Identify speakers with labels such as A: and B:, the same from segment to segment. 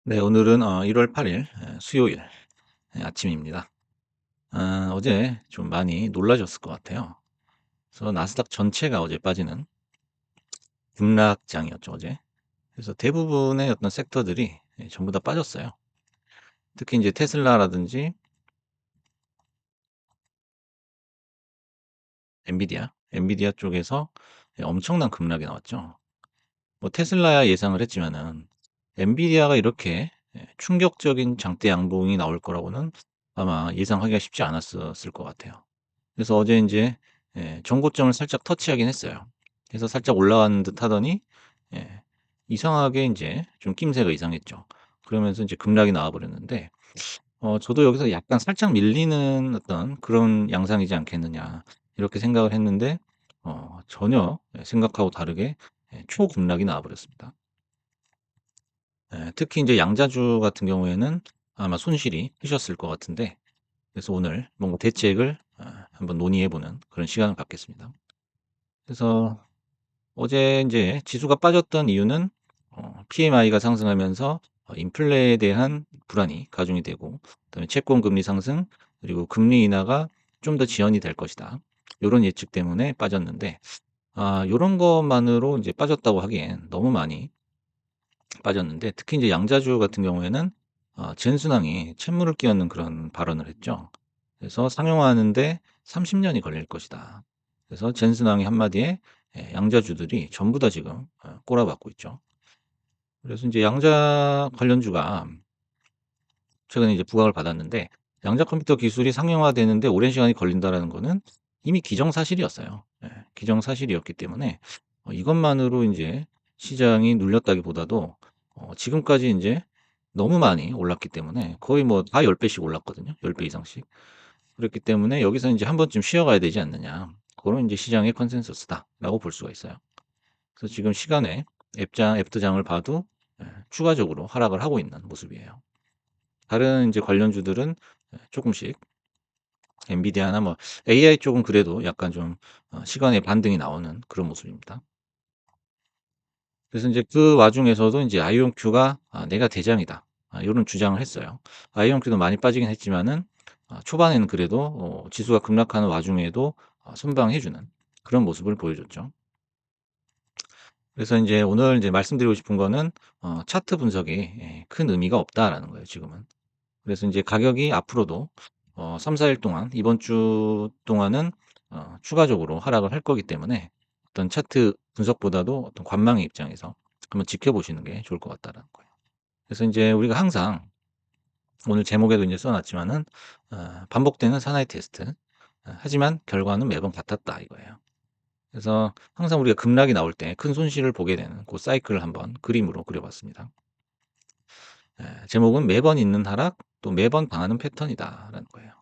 A: 네, 오늘은 1월 8일 수요일 아침입니다. 어제 좀 많이 놀라셨을 것 같아요. 그래서 나스닥 전체가 어제 빠지는 급락장이었죠, 어제. 그래서 대부분의 어떤 섹터들이 전부 다 빠졌어요. 특히 이제 테슬라라든지 엔비디아 쪽에서 엄청난 급락이 나왔죠. 뭐 테슬라야 예상을 했지만은 엔비디아가 이렇게 충격적인 장대 양봉이 나올 거라고는 아마 예상하기가 쉽지 않았었을 것 같아요. 그래서 어제 인제 전고점을 살짝 터치하긴 했어요. 그래서 살짝 올라가는 듯 하더니 예 이상하게 인제 좀 낌새가 이상했죠. 그러면서 인제 급락이 나와 버렸는데 저도 여기서 약간 살짝 밀리는 어떤 그런 양상이지 않겠느냐 이렇게 생각을 했는데 전혀 생각하고 다르게 초급락이 나와 버렸습니다. 특히 인제 양자주 같은 경우에는 아마 손실이 크셨을 것 같은데 그래서 오늘 뭔가 대책을 한번 논의해 보는 그런 시간을 갖겠습니다. 그래서 어제 인제 지수가 빠졌던 이유는 PMI가 상승하면서 인플레에 대한 불안이 가중이 되고 그다음에 채권 금리 상승 그리고 금리 인하가 좀 더 지연이 될 것이다. 요런 예측 때문에 빠졌는데 요런 것만으로 인제 빠졌다고 하기엔 너무 많이 빠졌는데 특히 인제 양자주 같은 경우에는 젠순항이 찬물을 끼얹는 그런 발언을 했죠. 그래서 상용화하는 데 30 년이 걸릴 것이다. 그래서 젠순항의 한마디에 양자주들이 전부 다 지금 꼬라박고 있죠. 그래서 인제 양자 관련주가 최근에 이제 부각을 받았는데 양자 컴퓨터 기술이 상용화되는데 오랜 시간이 걸린다라는 거는 이미 기정사실이었어요. 기정사실이었기 때문에 이것만으로 인제 시장이 눌렸다기보다도 지금까지 인제 너무 많이 올랐기 때문에 거의 뭐 다 10 배씩 올랐거든요. 10배 이상씩. 그렇기 때문에 여기서 인제 '한 번쯤 쉬어가야 되지 않느냐.' 고런 인제 시장의 컨센서스다라고 볼 수가 있어요. 그래서 지금 시간에 앱트장을 봐도 추가적으로 하락을 하고 있는 모습이에요. 다른 인제 관련주들은 쪼끔씩 엔비디아나 뭐 AI 쪽은 그래도 약간 좀 시간에 반등이 나오는 그런 모습입니다. 그래서 인제 그 와중에서도 인제 아이온큐가 '내가 대장이다.' 요런 주장을 했어요. 아이온큐도 많이 빠지긴 했지만은 초반에는 그래도 지수가 급락하는 와중에도 선방해 주는 그런 모습을 보여줬죠. 그래서 인제 오늘 인제 말씀드리고 싶은 거는 차트 분석이 큰 의미가 없다라는 거예요 지금은. 그래서 인제 가격이 앞으로도 3-4일 동안 이번 주 동안은 추가적으로 하락을 할 거기 때문에 어떤 차트 분석보다도 어떤 관망의 입장에서 한번 지켜보시는 게 좋을 것 같다라는 거예요. 그래서 인제 우리가 항상 오늘 제목에도 인제 써 놨지만은 반복되는 사나이 테스트 하지만 결과는 매번 같았다 이거예요. 그래서 항상 우리가 급락이 나올 때 큰 손실을 보게 되는 고 사이클을 한번 그림으로 그려 봤습니다. 제목은 '매번 있는 하락 또 매번 당하는 패턴이다.'라는 거예요.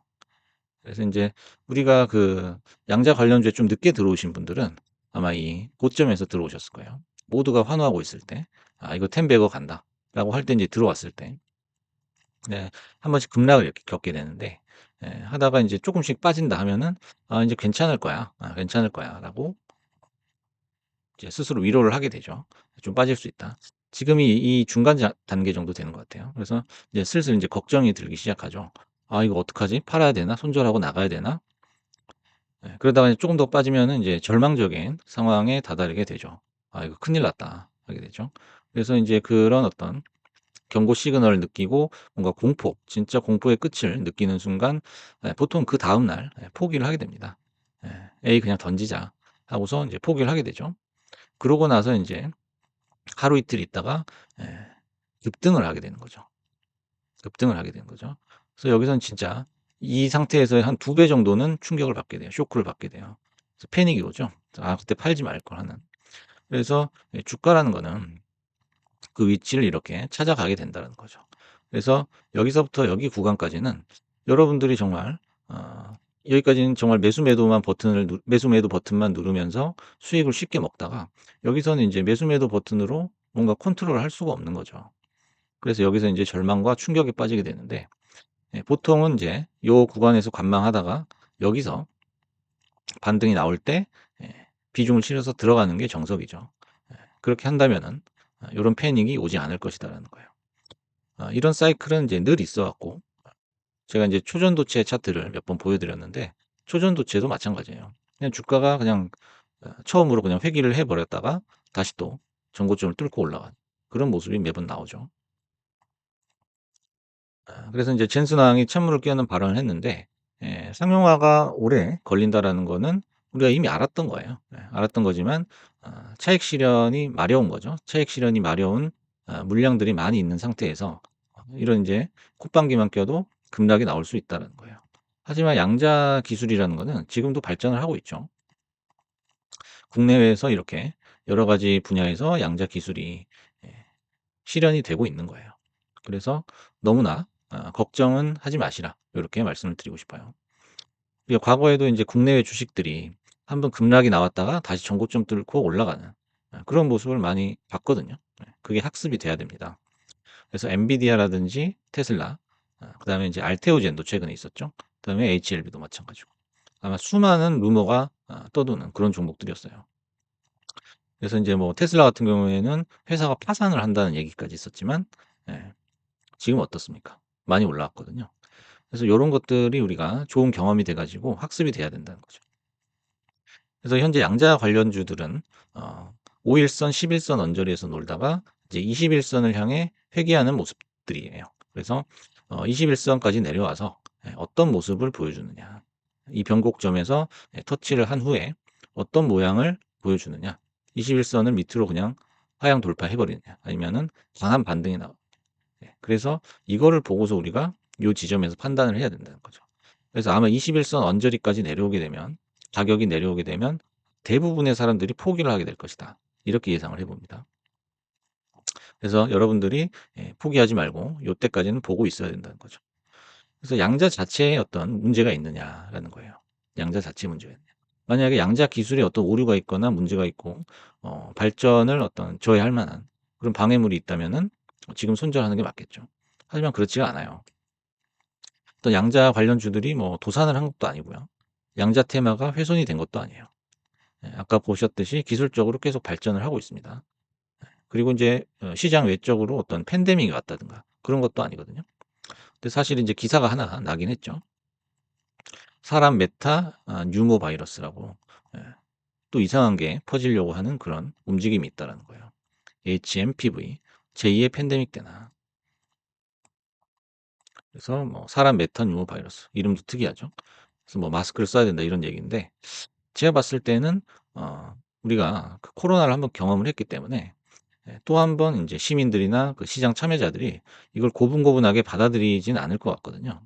A: 그래서 인제 우리가 그 양자 관련주에 좀 늦게 들어오신 분들은 아마 이 고점에서 들어오셨을 거예요. 모두가 환호하고 있을 때 '아 이거 10 배거 간다.'라고 할 때 인제 들어왔을 때 한 번씩 급락을 이렇게 겪게 되는데 하다가 인제 쪼끔씩 빠진다 하면은 '아 인제 괜찮을 거야. 괜찮을 거야.'라고 이제 스스로 위로를 하게 되죠. '좀 빠질 수 있다.' 지금이 이 중간 단계 정도 되는 것 같아요. 그래서 이제 슬슬 인제 걱정이 들기 시작하죠. '아 이거 어떡하지? 팔아야 되나? 손절하고 나가야 되나?' 그러다가 이제 쪼금 더 빠지면은 인제 절망적인 상황에 다다르게 되죠. '아 이거 큰일 났다.' 하게 되죠. 그래서 인제 그런 어떤 경고 시그널을 느끼고 뭔가 공포, 진짜 공포의 끝을 느끼는 순간 보통 그다음 날 포기를 하게 됩니다. '에이 그냥 던지자.' 하고서 인제 포기를 하게 되죠. 그러고 나서 인제 하루 이틀 있다가 예 급등을 하게 되는 거죠. 급등을 하게 되는 거죠. 그래서 여기서는 진짜 이 상태에서의 한 2배 정도는 충격을 받게 돼요. 쇼크를 받게 돼요. 그래서 패닉이 오죠. '아 그때 팔지 말걸.' 하는. 그래서 주가라는 거는 그 위치를 이렇게 찾아가게 된다는 거죠. 그래서 여기서부터 여기 구간까지는 여러분들이 정말 여기까지는 정말 매수 매도 버튼만 누르면서 수익을 쉽게 먹다가 여기서는 인제 매수 매도 버튼으로 뭔가 컨트롤을 할 수가 없는 거죠. 그래서 여기서 인제 절망과 충격에 빠지게 되는데 보통은 인제 요 구간에서 관망하다가 여기서 반등이 나올 때 비중을 실어서 들어가는 게 정석이죠. 그렇게 한다면은 요런 패닉이 오지 않을 것이다라는 거예요. 이런 사이클은 이제 늘 있어 왔고 제가 인제 초전도체 차트를 몇 번 보여 드렸는데 초전도체도 마찬가지예요. 그냥 주가가 그냥 처음으로 그냥 회귀를 해 버렸다가 다시 또 전고점을 뚫고 올라가는 그런 모습이 매번 나오죠. 그래서 인제 젠슨 왕이 찬물을 끼얹는 발언을 했는데 상용화가 오래 걸린다라는 거는 우리가 이미 알았던 거예요. 알았던 거지만 차익 실현이 마려운 거죠. 차익 실현이 마려운 물량들이 많이 있는 상태에서 이런 인제 콧방귀만 껴도 급락이 나올 수 있다라는 거예요. 하지만 양자 기술이라는 거는 지금도 발전을 하고 있죠. 국내외에서 이렇게 여러 가지 분야에서 양자 기술이 예 실현이 되고 있는 거예요. 그래서 너무나 걱정은 하지 마시라. 요렇게 말씀을 드리고 싶어요. 이게 과거에도 인제 국내외 주식들이 한번 급락이 나왔다가 다시 전고점 뚫고 올라가는 그런 모습을 많이 봤거든요. 그게 학습이 돼야 됩니다. 그래서 엔비디아라든지 테슬라 그다음에 인제 알테오젠도 최근에 있었죠. 그다음에 HLB도 마찬가지고. 아마 수많은 루머가 떠도는 그런 종목들이었어요. 그래서 인제 뭐 테슬라 같은 경우에는 회사가 파산을 한다는 얘기까지 있었지만 예 지금 어떻습니까? 많이 올라왔거든요. 그래서 요런 것들이 우리가 좋은 경험이 돼 가지고 학습이 돼야 된다는 거죠. 그래서 현재 양자 관련주들은 어 5 일선, 10 일선 언저리에서 놀다가 이제 20 일선을 향해 회귀하는 모습들이에요. 그래서 20 일선까지 내려와서 어떤 모습을 보여주느냐. 이 변곡점에서 터치를 한 후에 어떤 모양을 보여주느냐. 20 일선을 밑으로 그냥 하향 돌파해 버리느냐 아니면은 강한 반등이 나오 그래서 이거를 보고서 우리가 요 지점에서 판단을 해야 된다는 거죠. 그래서 아마 20 일선 언저리까지 내려오게 되면 가격이 내려오게 되면 대부분의 사람들이 포기를 하게 될 것이다. 이렇게 예상을 해 봅니다. 그래서 여러분들이 포기하지 말고 요때까지는 보고 있어야 된다는 거죠. 그래서 양자 자체에 어떤 문제가 있느냐라는 거예요. 양자 자체에 문제가 있느냐. 만약에 양자 기술에 어떤 오류가 있거나 문제가 있고 발전을 어떤 저해할 만한 그런 방해물이 있다면은 지금 손절하는 게 맞겠죠. 하지만 그렇지가 않아요. 또 양자 관련주들이 뭐 도산을 한 것도 아니고요. 양자 테마가 훼손이 된 것도 아니에요. 아까 보셨듯이 기술적으로 계속 발전을 하고 있습니다. 그리고 인제 시장 외적으로 어떤 팬데믹이 왔다든가 그런 것도 아니거든요. 근데 사실 인제 기사가 하나 나긴 했죠. 사람 메타 뉴모 바이러스라고 또 이상한 게 퍼지려고 하는 그런 움직임이 있다라는 거예요. HMPV 제2의 팬데믹 때나. 그래서 뭐 사람 메타 뉴모 바이러스 이름도 특이하죠. 그래서 뭐 "마스크를 써야 된다." 이런 얘기인데 제가 봤을 때는 우리가 그 코로나를 한번 경험을 했기 때문에 또 한 번 인제 시민들이나 그 시장 참여자들이 이걸 고분고분하게 받아들이지는 않을 것 같거든요.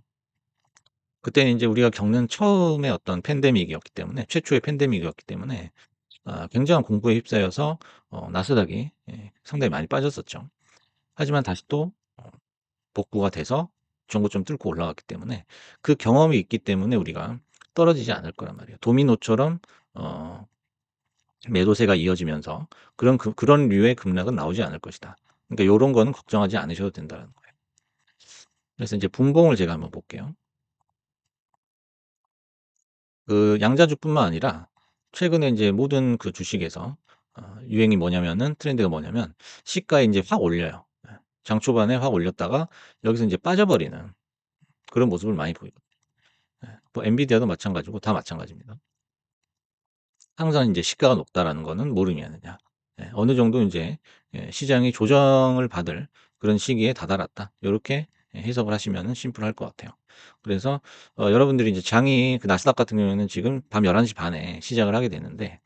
A: 그때는 인제 우리가 겪는 처음의 어떤 팬데믹이었기 때문에 최초의 팬데믹이었기 때문에 굉장한 공포에 휩싸여서 나스닥이 상당히 많이 빠졌었죠. 하지만 다시 또 복구가 돼서 전고점 뚫고 올라갔기 때문에 그 경험이 있기 때문에 우리가 떨어지지 않을 거란 말이에요. 도미노처럼 어 매도세가 이어지면서 그런 류의 급락은 나오지 않을 것이다. 그러니까 요런 거는 걱정하지 않으셔도 된다는 거예요. 그래서 인제 분봉을 제가 한번 볼게요. 그 양자주뿐만 아니라 최근에 인제 모든 그 주식에서 유행이 뭐냐면은 트렌드가 뭐냐면 시가에 인제 확 올려요. 장 초반에 확 올렸다가 여기서 인제 빠져버리는 그런 모습을 많이 보이거든요. 뭐 엔비디아도 마찬가지고 다 마찬가지입니다. 항상 인제 시가가 높다라는 거는 모름이느냐. 어느 정도 인제 시장이 조정을 받을 그런 시기에 다다랐다. 요렇게 해석을 하시면은 심플할 것 같아요. 그래서 여러분들이 이제 장이 그 나스닥 같은 경우에는 지금 밤 11시 반에 시작을 하게 되는데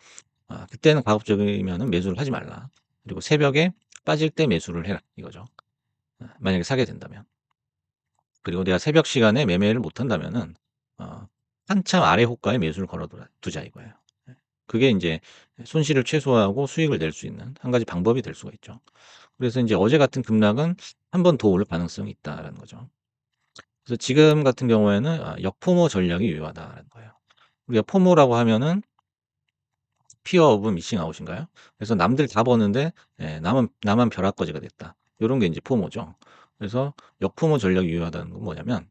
A: 그때는 가급적이면은 매수를 하지 말라. 그리고 새벽에 빠질 때 매수를 해라 이거죠. 만약에 사게 된다면. 그리고 내가 새벽 시간에 매매를 못 한다면은 어 한참 아래 호가에 매수를 걸어 두자 이거예요. 그게 인제 손실을 최소화하고 수익을 낼 수 있는 한 가지 방법이 될 수가 있죠. 그래서 인제 어제 같은 급락은 한 번 더 올 가능성이 있다라는 거죠. 그래서 지금 같은 경우에는 역포모 전략이 유효하다라는 거예요. 우리가 포모라고 하면은 피어 오브 미싱 아웃인가요? 그래서 남들 다 버는데 나만 벼락거지가 됐다. 요런 게 인제 포모죠. 그래서 역포모 전략이 유효하다는 건 뭐냐면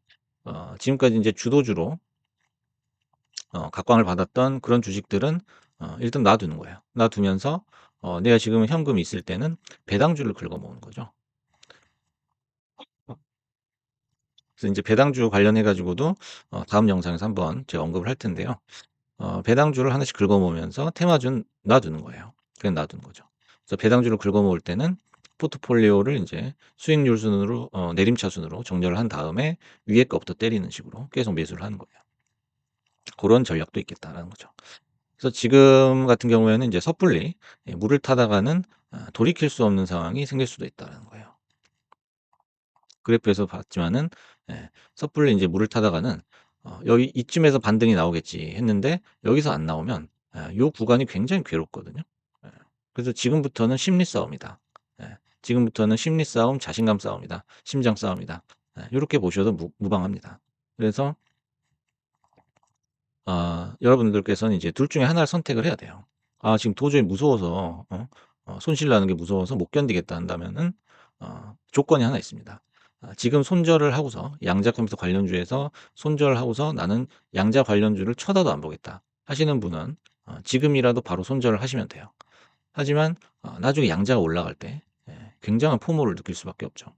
A: 지금까지 인제 주도주로 각광을 받았던 그런 주식들은 일단 놔 두는 거예요. 놔 두면서 내가 지금 현금이 있을 때는 배당주를 긁어 모으는 거죠. 그래서 인제 배당주 관련해 가지고도 다음 영상에서 한번 제가 언급을 할 텐데요. 배당주를 하나씩 긁어모으면서 테마주는 놔두는 거예요. 그냥 놔두는 거죠. 그래서 배당주를 긁어모을 때는 포트폴리오를 인제 수익률 순으로 내림차순으로 정렬을 한 다음에 위에 거부터 때리는 식으로 계속 매수를 하는 거예요. 고런 전략도 있겠다라는 거죠. 그래서 지금 같은 경우에는 인제 섣불리 물을 타다가는 돌이킬 수 없는 상황이 생길 수도 있다라는 거예요. 그래프에서 봤지만은 섣불리 인제 물을 타다가는 '여기 이쯤에서 반등이 나오겠지.' 했는데 여기서 안 나오면 요 구간이 굉장히 괴롭거든요. 예. 그래서 지금부터는 심리 싸움이다. 예. 지금부터는 심리 싸움, 자신감 싸움이다. 심장 싸움이다. 요렇게 보셔도 무방합니다. 그래서 여러분들께서는 이제 둘 중에 하나를 선택을 해야 돼요. 지금 도저히 무서워서 손실 나는 게 무서워서 못 견디겠다 한다면은 조건이 하나 있습니다. 지금 손절을 하고서 양자 컴퓨터 관련주에서 손절을 하고서 '나는 양자 관련주를 쳐다도 안 보겠다.' 하시는 분은 지금이라도 바로 손절을 하시면 돼요. 하지만 나중에 양자가 올라갈 때 굉장한 포모를 느낄 수밖에 없죠.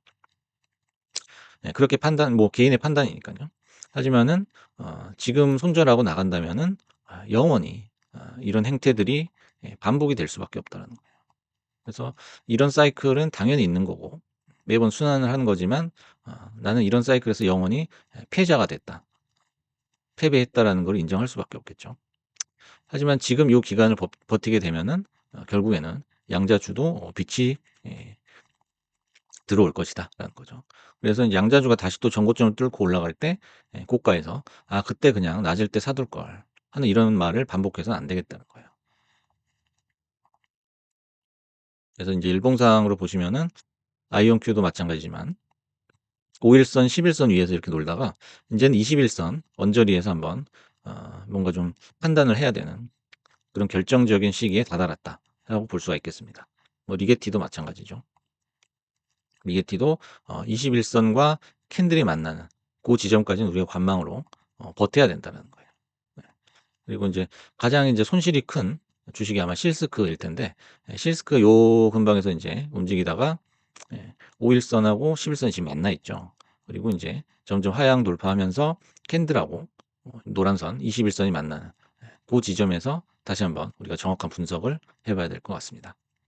A: 그렇게 판단 뭐 개인의 판단이니깐요. 하지만은 지금 손절하고 나간다면은 영원히 이런 행태들이 반복이 될 수밖에 없다는 거예요. 그래서 이런 사이클은 당연히 있는 거고 매번 순환을 하는 거지만 '나는 이런 사이클에서 영원히 패자가 됐다. 패배했다.'라는 걸 인정할 수밖에 없겠죠. 하지만 지금 요 기간을 버티게 되면은 결국에는 양자주도 빛이 예 들어올 것이다라는 거죠. 그래서 양자주가 다시 또 전고점을 뚫고 올라갈 때 고가에서 '아 그때 그냥 낮을 때 사둘 걸.' 하는 이런 말을 반복해서는 안 되겠다는 거예요. 그래서 인제 일봉상으로 보시면은 아이온큐도 마찬가지지만 5 일선, 10 일선 위에서 이렇게 놀다가 인제는 20 일선 언저리에서 한번 뭔가 좀 판단을 해야 되는 그런 결정적인 시기에 다다랐다라고 볼 수가 있겠습니다. 뭐 리게티도 마찬가지죠. 리게티도 21 선과 캔들이 만나는 고 지점까지는 우리가 관망으로 버텨야 된다는 거예요. 네. 그리고 인제 가장 인제 손실이 큰 주식이 아마 실스크일 텐데 실스크 요 근방에서 인제 움직이다가 5 일선하고 10 일선이 지금 만나 있죠. 그리고 인제 점점 하향 돌파하면서 캔들하고 노란 선 21 선이 만나는 고 지점에서 다시 한번 우리가 정확한 분석을 해 봐야 될 것 같습니다.